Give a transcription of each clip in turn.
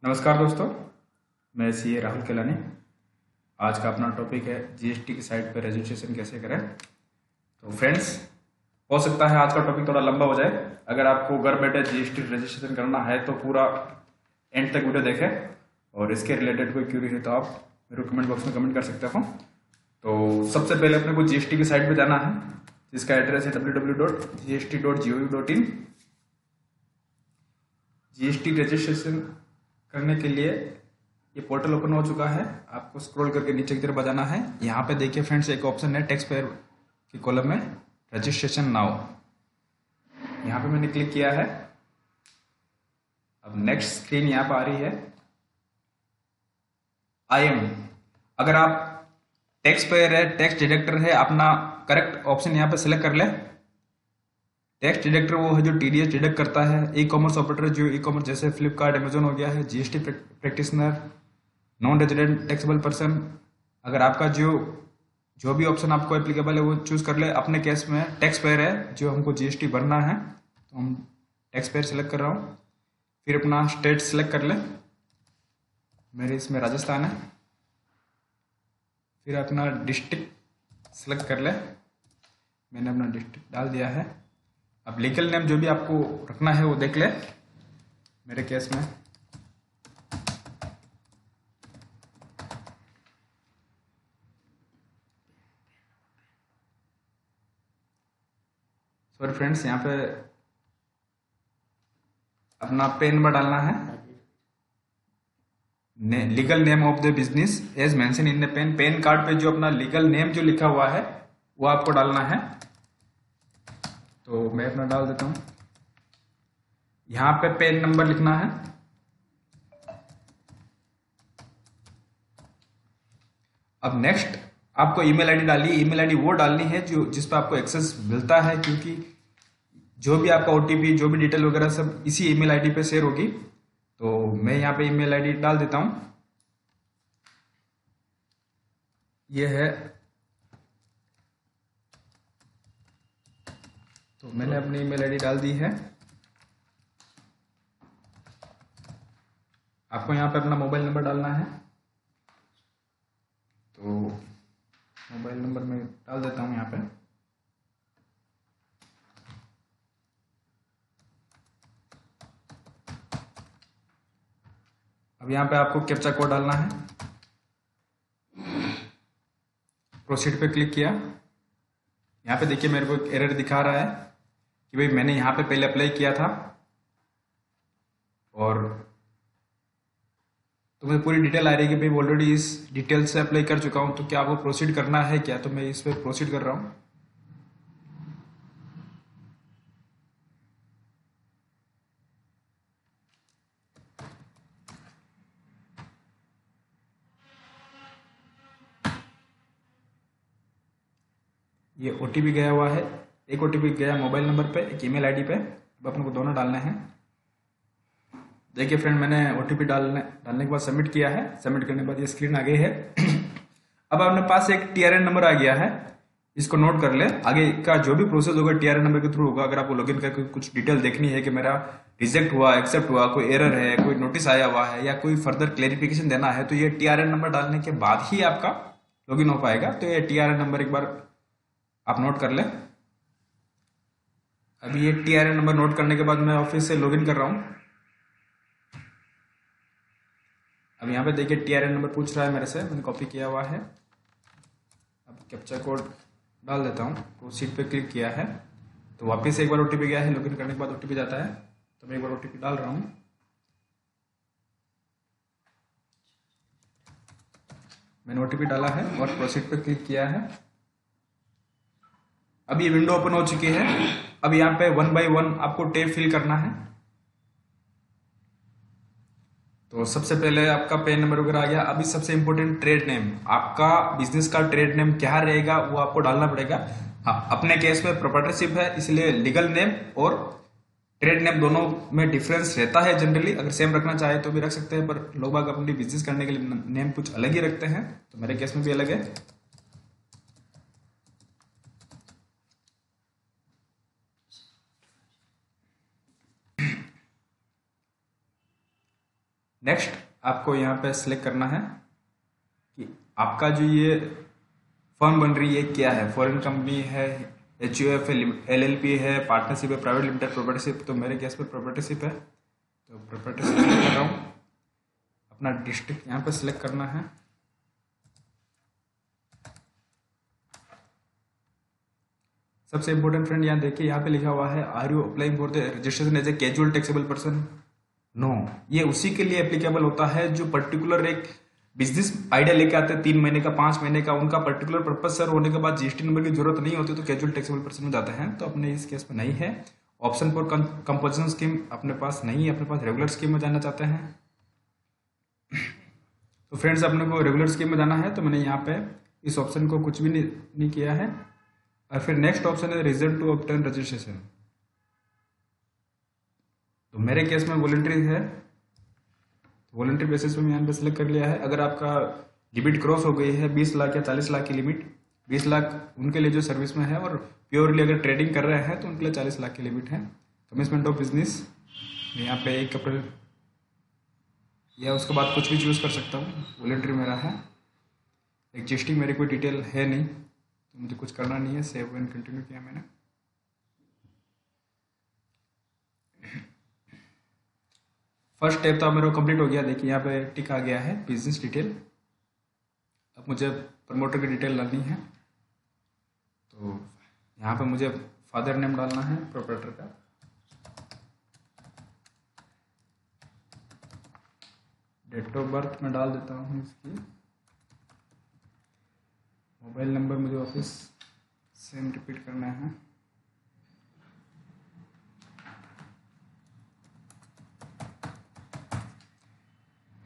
नमस्कार दोस्तों, मैं सीए राहुल केलानी। आज का अपना टॉपिक है जीएसटी की साइट पर रजिस्ट्रेशन कैसे करें। तो फ्रेंड्स, हो सकता है आज का टॉपिक थोड़ा लंबा हो जाए। अगर आपको घर बैठे जीएसटी रजिस्ट्रेशन करना है तो पूरा एंड तक वीडियो देखें, और इसके रिलेटेड कोई क्यूरी है तो आप मेरे को कमेंट बॉक्स में कमेंट कर सकते हो। तो सबसे पहले अपने को जीएसटी की साइट पर जाना है, जिसका एड्रेस है www.gst.gov.in। जीएसटी रजिस्ट्रेशन करने के लिए ये पोर्टल ओपन हो चुका है। आपको स्क्रॉल करके नीचे की तरफ जाना है। यहाँ पे देखिए फ्रेंड्स, एक ऑप्शन है टैक्स पेयर की कॉलम में रजिस्ट्रेशन नाउ। यहाँ पे मैंने क्लिक किया है। अब नेक्स्ट स्क्रीन यहाँ पर आ रही है। अगर आप टैक्स पेयर है, टैक्स डिडक्टर है, अपना करेक्ट ऑप्शन यहाँ पे सिलेक्ट कर ले। टैक्स डिडक्टर वो है जो टीडीएस डिडक्ट करता है। ई कॉमर्स ऑपरेटर जो ई कॉमर्स जैसे फ्लिपकार्ट, अमेजोन हो गया है। GST practitioner, non resident taxable person. अगर आपका जो भी ऑप्शन आपको एप्लीकेबल है वो चूज कर ले। अपने केस में टैक्स पेयर है जो हमको जीएसटी भरना है, तो हम टैक्स पेयर सेलेक्ट कर रहा हूँ। फिर अपना स्टेट सेलेक्ट कर ले। मेरे इसमें राजस्थान है। फिर अपना डिस्ट्रिक्ट सेलेक्ट कर ले। मैंने अपना डिस्ट्रिक्ट डाल दिया है। अब लीगल नेम जो भी आपको रखना है वो देख ले। मेरे केस में सॉरी फ्रेंड्स, यहाँ पे अपना पेन नंबर डालना है। Legal name of the business as mention in the PAN card पे जो अपना लीगल नेम जो लिखा हुआ है वो आपको डालना है। तो मैं अपना डाल देता हूँ। यहाँ पे पेन नंबर लिखना है। अब नेक्स्ट आपको ईमेल आईडी डालनी है। ईमेल आईडी वो डालनी है जो जिस पर आपको एक्सेस मिलता है, क्योंकि जो भी आपका ओटीपी, जो भी डिटेल वगैरह सब इसी ईमेल आईडी पे शेयर होगी। तो मैं यहाँ पे ईमेल आईडी डाल देता हूँ। ये है, तो मैंने अपनी ईमेल आईडी डाल दी है। आपको यहाँ पे अपना मोबाइल नंबर डालना है। तो मोबाइल नंबर मैं डाल देता हूँ यहाँ पे। अब यहाँ पे आपको कैप्चा कोड डालना है। प्रोसीड पे क्लिक किया। यहाँ पे देखिए मेरे को एक एरर दिखा रहा है कि भाई मैंने यहाँ पे पहले अप्लाई किया था और तो मुझे पूरी डिटेल आ रही है कि भाई ऑलरेडी इस डिटेल से अप्लाई कर चुका हूँ, तो क्या आपको प्रोसीड करना है क्या। तो मैं इस पर प्रोसीड कर रहा हूँ। ये ओटीपी गया हुआ है। एक ओटीपी गया मोबाइल नंबर पे, एक ईमेल आईडी पे। अब अपन को दोनों डालने हैं। देखिए फ्रेंड, मैंने ओटीपी डालने के बाद सबमिट किया है। सबमिट करने के बाद ये स्क्रीन आ गई है। अब अपने पास एक टीआरएन नंबर आ गया है। इसको नोट कर ले। आगे का जो भी प्रोसेस होगा टीआरएन नंबर के थ्रू होगा। अगर आपको लॉगिन करके कुछ डिटेल देखनी है कि मेरा रिजेक्ट हुआ, एक्सेप्ट हुआ, कोई एरर है, कोई नोटिस आया हुआ है, या कोई फर्दर क्लेरिफिकेशन देना है, तो ये टीआरएन नंबर डालने के बाद ही आपका लॉगिन हो पाएगा। तो ये टीआरएन नंबर एक बार आप नोट कर ले। अभी ये टीआरएन नंबर नोट करने के बाद मैं ऑफिस से लॉगिन कर रहा हूँ। अब यहाँ पे देखिए टीआरएन नंबर पूछ रहा है मेरे से, मैंने कॉपी किया हुआ है। अब कैप्चा कोड डाल देता हूँ। प्रोसीड पे क्लिक किया है तो वापस एक बार ओटीपी गया है। लॉगिन करने के बाद ओटीपी जाता है, तो मैं एक बार ओटीपी डाल रहा हूँ। मैंने ओटीपी डाला है और प्रोसीड पे क्लिक किया है। अब ये विंडो ओपन हो चुकी है। अब यहाँ पे 1 by 1 आपको टैब फिल करना है। तो सबसे पहले आपका पेन नंबर वगैरह आ गया। अभी सबसे इंपॉर्टेंट ट्रेड नेम, आपका बिजनेस का ट्रेड नेम क्या रहेगा वो आपको डालना पड़ेगा। हाँ, अपने केस में प्रोप्राइटरशिप है, इसलिए लीगल नेम और ट्रेड नेम दोनों में डिफरेंस रहता है। जनरली अगर सेम रखना चाहे तो भी रख सकते हैं, पर लोग बाग अपनी बिजनेस करने के लिए नेम कुछ अलग ही रखते हैं। तो मेरे केस में भी अलग है। नेक्स्ट आपको यहाँ पे सिलेक्ट करना है कि आपका जो ये फर्म बन रही है क्या है, फॉरेन कंपनी है, HUF है, LLP है, पार्टनरशिप है, प्राइवेट लिमिटेड, प्रोपर्टीशिप। तो मेरे केस पे प्रोपर्टीशिप है, तो प्रोपर्टीशिप कर रहा हूँ। अपना डिस्ट्रिक्ट यहाँ पे सिलेक्ट करना है। सबसे इंपॉर्टेंट फ्रेंड यहाँ देखिए, यहाँ पे लिखा हुआ है are you applying for the registration as a casual taxable person. No, ये उसी के लिए एप्लीकेबल होता है जो पर्टिकुलर एक बिजनेस आइडिया लेके आते हैं 3 महीने का, 5 महीने का, उनका पर्टिकुलर पर्पज सर होने के बाद GST नंबर की जरूरत नहीं होती, तो कैजुअल टैक्सेबल पर्सन में जाते हैं। तो अपने इस केस में नहीं है। ऑप्शन फॉर कंपोजिशन स्कीम अपने पास नहीं है, अपने पास रेगुलर स्कीम में जाना चाहते हैं। तो फ्रेंड्स अपने को रेगुलर स्कीम में जाना है, तो मैंने यहाँ पे इस ऑप्शन को कुछ भी नहीं किया है। और फिर नेक्स्ट ऑप्शन है रीजन टू ऑब्टेन रजिस्ट्रेशन। तो मेरे केस में वॉलंटरी है, वॉलंटरी बेसिस पे मैं यहाँ पे सिलेक्ट कर लिया है। अगर आपका लिमिट क्रॉस हो गई है 20 लाख या 40 लाख की लिमिट, 20 लाख उनके लिए जो सर्विस में है, और प्योरली अगर ट्रेडिंग कर रहे हैं तो उनके लिए 40 लाख की लिमिट है। कमिटमेंट ऑफ बिजनेस यहाँ पे 1 अप्रैल या उसके बाद कुछ भी चूज़ कर सकता हूँ। वॉलंटरी मेरा है, एग्जिस्टिंग मेरी कोई डिटेल है नहीं, तो मुझे कुछ करना नहीं है। सेव एंड कंटिन्यू किया मैंने। फर्स्ट स्टेप तो मेरा कंप्लीट हो गया। देखिए यहाँ पे टिक आ गया है बिजनेस डिटेल। अब मुझे प्रमोटर की डिटेल डालनी है, तो यहाँ पे मुझे फादर नेम डालना है प्रोप्राइटर का, डेट ऑफ बर्थ में डाल देता हूँ इसकी, मोबाइल नंबर मुझे वापस सेम रिपीट करना है,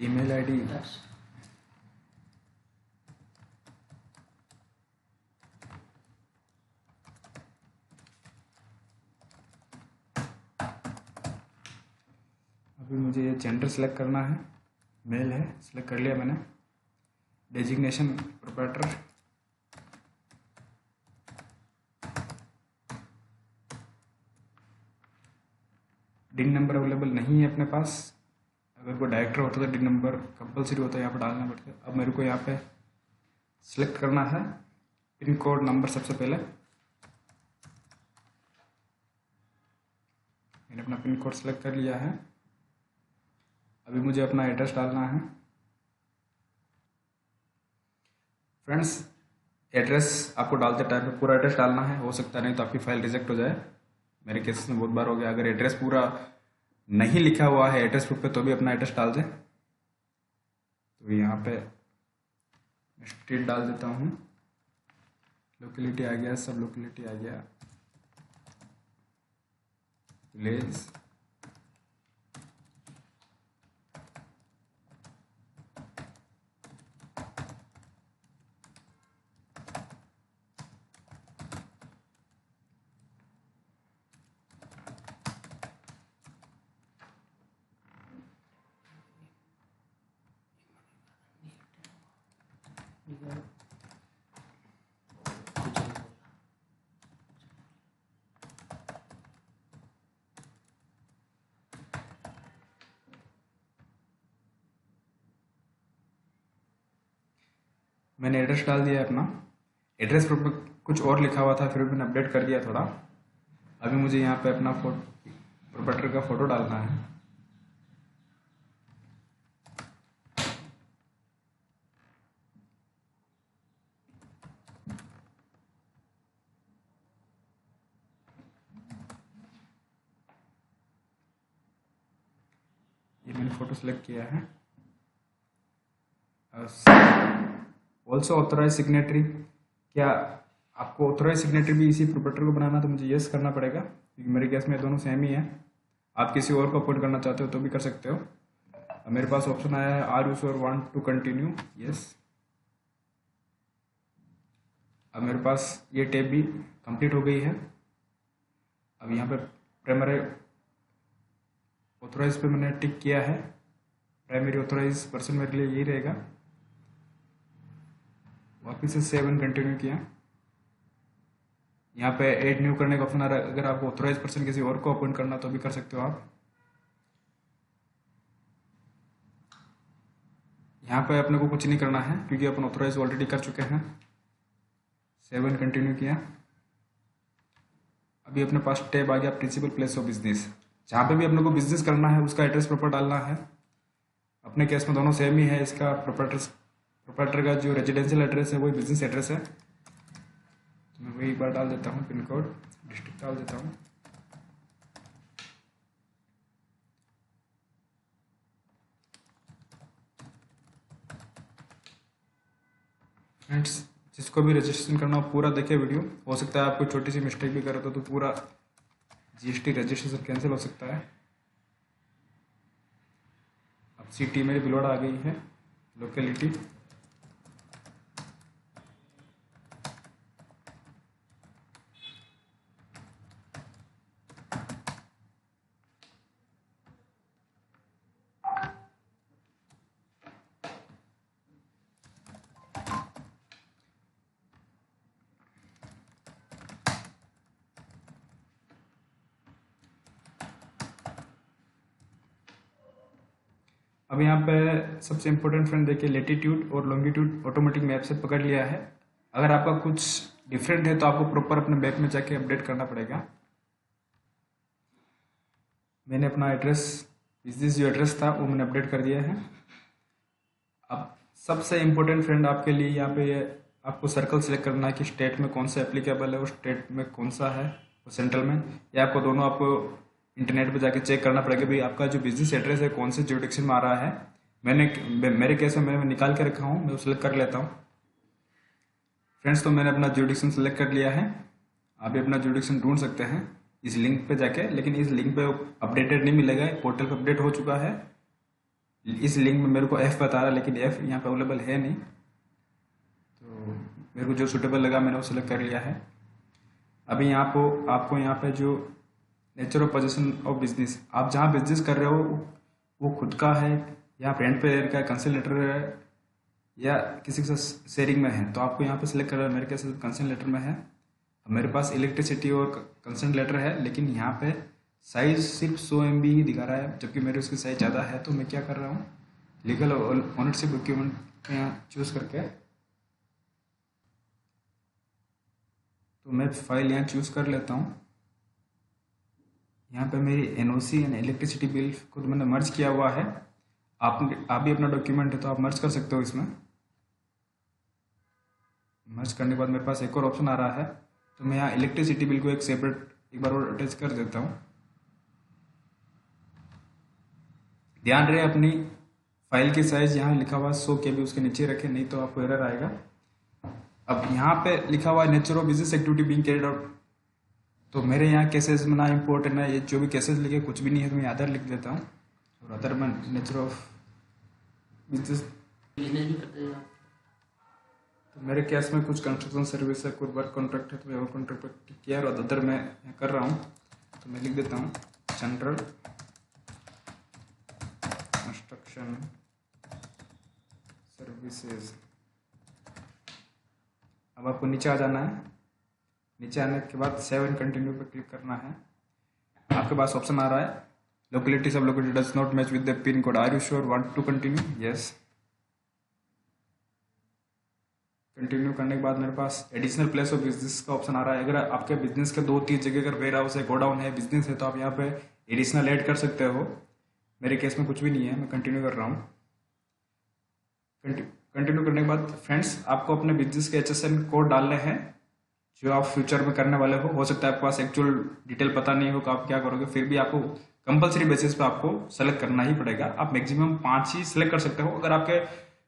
ईमेल आईडी, अभी मुझे ये जेंडर सेलेक्ट करना है, मेल है, सेलेक्ट कर लिया मैंने। डेजिग्नेशन प्रोप्राइटर, डिन नंबर अवेलेबल नहीं है अपने पास। अगर कोई डायरेक्टर होता तो डिन नंबर कंपलसरी होता है, यहाँ पर डालना पड़ता है। अब मेरे को यहाँ पे सिलेक्ट करना है पिन कोड नंबर। सबसे पहले मैंने अपना पिन कोड सेलेक्ट कर लिया है। अभी मुझे अपना एड्रेस डालना है। फ्रेंड्स, एड्रेस आपको डालते टाइम पे पूरा एड्रेस डालना है, हो सकता नहीं तो आपकी फाइल रिजेक्ट हो जाए। मेरे केसेस में बहुत बार हो गया। अगर एड्रेस पूरा नहीं लिखा हुआ है एड्रेस प्रूफ पे, तो भी अपना एड्रेस डाल दें। तो यहाँ पे स्टेट डाल देता हूँ, लोकेलिटी आ गया, सब लोकेलिटी आ गया, विलेज, मैंने एड्रेस डाल दिया अपना। एड्रेस पर कुछ और लिखा हुआ था, फिर मैंने अपडेट कर दिया थोड़ा। अभी मुझे यहाँ पे अपना प्रोप्राइटर का फोटो डालना है। ये मैंने फोटो सेलेक्ट किया है। ऑल्सो ऑथोराइज सिग्नेटरी, क्या आपको ऑथोराइज सिग्नेटरी भी इसी प्रोप्राइटर को बनाना? तो मुझे यस करना पड़ेगा, क्योंकि मेरे केस में दोनों सेम ही है। आप किसी और को अपॉइंट करना चाहते हो तो भी कर सकते हो। मेरे पास ऑप्शन आया है are you sure want to continue, yes. अब मेरे पास ये टैब भी कंप्लीट हो गई है। अब यहाँ पे प्राइमरी ऑथोराइज पे मैंने टिक किया है। प्राइमरी ऑथोराइज पर्सन मेरे लिए यही रहेगा। वापिस से सेव एंड कंटिन्यू किया। यहाँ पे ऐड न्यू करने का ऑप्शन आ रहा है। अगर आपको ऑथोराइज पर्सन किसी और को अपॉइंट करना तो भी कर सकते हो आप। यहाँ पे अपने को कुछ नहीं करना है क्योंकि अपन ऑथोराइज ऑलरेडी कर चुके हैं। 7 कंटिन्यू किया। अभी अपने पास टैब आ गया प्रिंसिपल प्लेस ऑफ बिजनेस। जहाँ पे भी अपने को बिजनेस करना है उसका एड्रेस प्रॉपर डालना है। अपने केस में दोनों सेम ही है। इसका प्रोप्राइटर का जो रेजिडेंशियल एड्रेस है वही बिजनेस एड्रेस है। तो मैं वही एक बार डाल देता हूँ, पिन कोड, डिस्ट्रिक्ट डाल देता हूँ। फ्रेंड्स, जिसको भी रजिस्ट्रेशन करना हो पूरा देखे वीडियो। हो सकता है आपको छोटी सी मिस्टेक भी करे तो पूरा जीएसटी रजिस्ट्रेशन कैंसिल हो सकता है। अब सिटी मेरी बिलवाड़ा आ गई है, लोकेलिटी अब यहाँ पे सबसे इम्पोर्टेंट फ्रेंड देखिए, लेटीट्यूड और लॉन्गिट्यूड ऑटोमेटिक मैप से पकड़ लिया है। अगर आपका कुछ डिफरेंट है तो आपको प्रॉपर अपने मैप में जाके अपडेट करना पड़ेगा। मैंने अपना एड्रेस, बिजनेस जो एड्रेस था वो मैंने अपडेट कर दिया है। अब सबसे इम्पोर्टेंट फ्रेंड आपके लिए यहाँ पे आपको सर्कल सेलेक्ट करना है कि स्टेट में कौन सा एप्लीकेबल है और स्टेट में कौन सा है, और सेंट्रल में। या आपको दोनों आपको इंटरनेट पे जाके चेक करना पड़ेगा भाई आपका जो बिजनेस एड्रेस है कौन से जुरिडिक्शन में आ रहा है। मेरे केस में मैंने निकाल के रखा हूँ, मैं वो सिलेक्ट कर लेता हूँ। फ्रेंड्स, तो मैंने अपना जुरिडिक्शन सेलेक्ट कर लिया है। आप भी अपना जुरिडिक्शन ढूंढ सकते हैं इस लिंक पे जाके, लेकिन इस लिंक पे अपडेटेड नहीं मिलेगा, पोर्टल पर अपडेट हो चुका है। इस लिंक में मेरे को एफ बता रहा है लेकिन एफ यहाँ पे अवेलेबल है नहीं, तो मेरे को जो सूटेबल लगा मैंने वो सिलेक्ट कर लिया है। अभी आपको यहाँ पे जो nature of position of business, आप जहाँ बिजनेस कर रहे हो वो खुद का है या रेंट पे का कंसेंट लेटर है या किसी के साथ शेयरिंग में है, तो आपको यहाँ पे सिलेक्ट करना है। मेरे केस कंसेंट लेटर में है। मेरे पास इलेक्ट्रिसिटी और कंसेंट लेटर है, लेकिन यहाँ पे साइज सिर्फ 100 MB ही दिखा रहा है, जबकि मेरे उसकी साइज ज़्यादा है। तो मैं क्या कर रहा हूँ, लीगल ओनरशिप डॉक्यूमेंट यहाँ चूज़ करके, तो मैं फाइल यहाँ चूज़ कर लेता हूँ। यहाँ पे मेरी NOC यानी इलेक्ट्रिसिटी बिल खुद मैंने मर्ज किया हुआ है। आप भी अपना डॉक्यूमेंट है तो आप मर्ज कर सकते हो इसमें। मर्ज करने के बाद मेरे पास एक और ऑप्शन आ रहा है, तो मैं यहाँ इलेक्ट्रिसिटी बिल को एक सेपरेट एक बार और अटैच कर देता हूँ। ध्यान रहे अपनी फाइल की साइज यहाँ लिखा हुआ 100 KB उसके नीचे रखें, नहीं तो आपको एरर आएगा। अब यहाँ पे लिखा हुआ है nature of business activity being carried out, तो मेरे यहाँ केसेस में ना इम्पोर्टेंट है, ये जो भी केसेस लिखे कुछ भी नहीं है, तो मैं अदर लिख देता हूँ। और अदर में नेचर ऑफ बिजनेस भी करते हैं आप? तो मेरे केस में कुछ कंस्ट्रक्शन सर्विस है, कुछ वर्क कॉन्ट्रैक्ट है, तो मैं वर्क कॉन्ट्रैक्ट पर किया और अदर मैं कर रहा हूँ, तो मैं लिख देता हूँ जनरल कंस्ट्रक्शन सर्विसेज। अब आपको नीचे आ जाना है। नीचे आने के बाद 7 कंटिन्यू पर क्लिक करना है। आपके पास ऑप्शन आ रहा है लोकेलिटी सब locality does not match with the pin code, are you sure want to continue, yes. Continue करने के बाद मेरे पास एडिशनल प्लेस ऑफ बिजनेस का ऑप्शन आ रहा है। अगर आपके बिजनेस के 2-3 जगह अगर वेयर हाउस है, गोडाउन है, बिजनेस है, तो आप यहाँ पे एडिशनल ऐड कर सकते हो। मेरे केस में कुछ भी नहीं है, मैं कंटिन्यू कर रहा हूँ। कंटिन्यू करने के बाद फ्रेंड्स आपको अपने बिजनेस के HSN कोड डालने हैं जो आप फ्यूचर में करने वाले हो सकता है आपके पास एक्चुअल डिटेल पता नहीं हो कि आप क्या करोगे, फिर भी आपको कंपलसरी बेसिस पे आपको सेलेक्ट करना ही पड़ेगा। आप मैक्सिमम 5 ही सिलेक्ट कर सकते हो। अगर आपके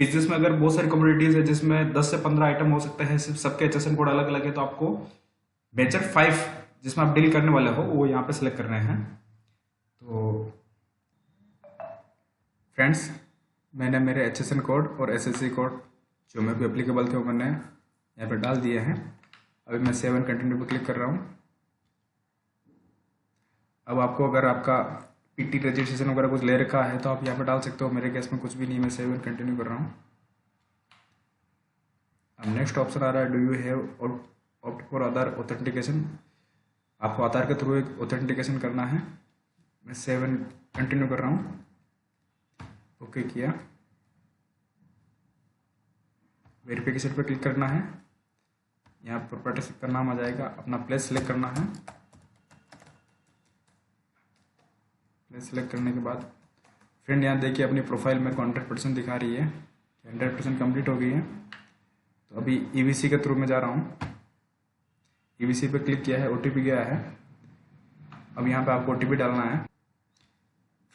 बिजनेस में अगर बहुत सारी कम्युनिटीज है जिसमें 10 से 15 आइटम हो सकते हैं, सिर्फ सबके HSN कोड अलग अलग है, तो आपको मेजर 5 जिसमें आप डील करने वाले हो वो यहाँ पे सिलेक्ट करने हैं। तो फ्रेंड्स, मैंने मेरे HSN कोड और SSC कोड जो मेरे को एप्लीकेबल थे वो मैंने यहाँ पे डाल दिए हैं। अभी मैं 7 कंटिन्यू पे क्लिक कर रहा हूँ। अब आपको अगर आपका PT रजिस्ट्रेशन वगैरह कुछ ले रखा है तो आप यहाँ पे डाल सकते हो। मेरे केस में कुछ भी नहीं, मैं 7 कंटिन्यू कर रहा हूँ। अब नेक्स्ट ऑप्शन आ रहा है do you have opt for other authentication, आपको आधार के थ्रू एक ऑथेंटिकेशन करना है। मैं 7 कंटिन्यू कर रहा हूँ, ओके किया। वेरिफिकेशन पर क्लिक करना है। यहाँ पर प्रॉपर्टी का नाम आ जाएगा, अपना प्लेस सेलेक्ट करना है। प्लेस सेलेक्ट करने के बाद फ्रेंड यहाँ देखिए अपनी प्रोफाइल मेरे को 100% दिखा रही है, 100% कंप्लीट हो गई है। तो अभी EVC के थ्रू में जा रहा हूँ। EVC पे क्लिक किया है, OTP गया है। अब यहाँ पे आपको OTP डालना है।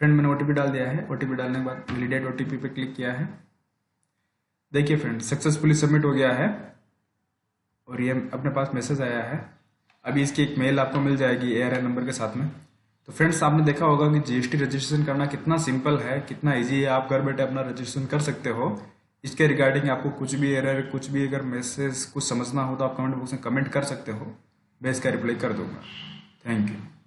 फ्रेंड मैंने OTP डाल दिया है। OTP डालने के बाद वैलिडेट OTP पे क्लिक किया है। देखिए फ्रेंड सक्सेसफुली सबमिट हो गया है और ये अपने पास मैसेज आया है। अभी इसकी एक मेल आपको मिल जाएगी ARN नंबर के साथ में। तो फ्रेंड्स आपने देखा होगा कि GST रजिस्ट्रेशन करना कितना सिंपल है, कितना इजी है। आप घर बैठे अपना रजिस्ट्रेशन कर सकते हो। इसके रिगार्डिंग आपको कुछ भी एरर, कुछ भी अगर मैसेज कुछ समझना हो तो आप कमेंट बॉक्स में कमेंट कर सकते हो, मैं इसका रिप्लाई कर दूंगा। Thank you.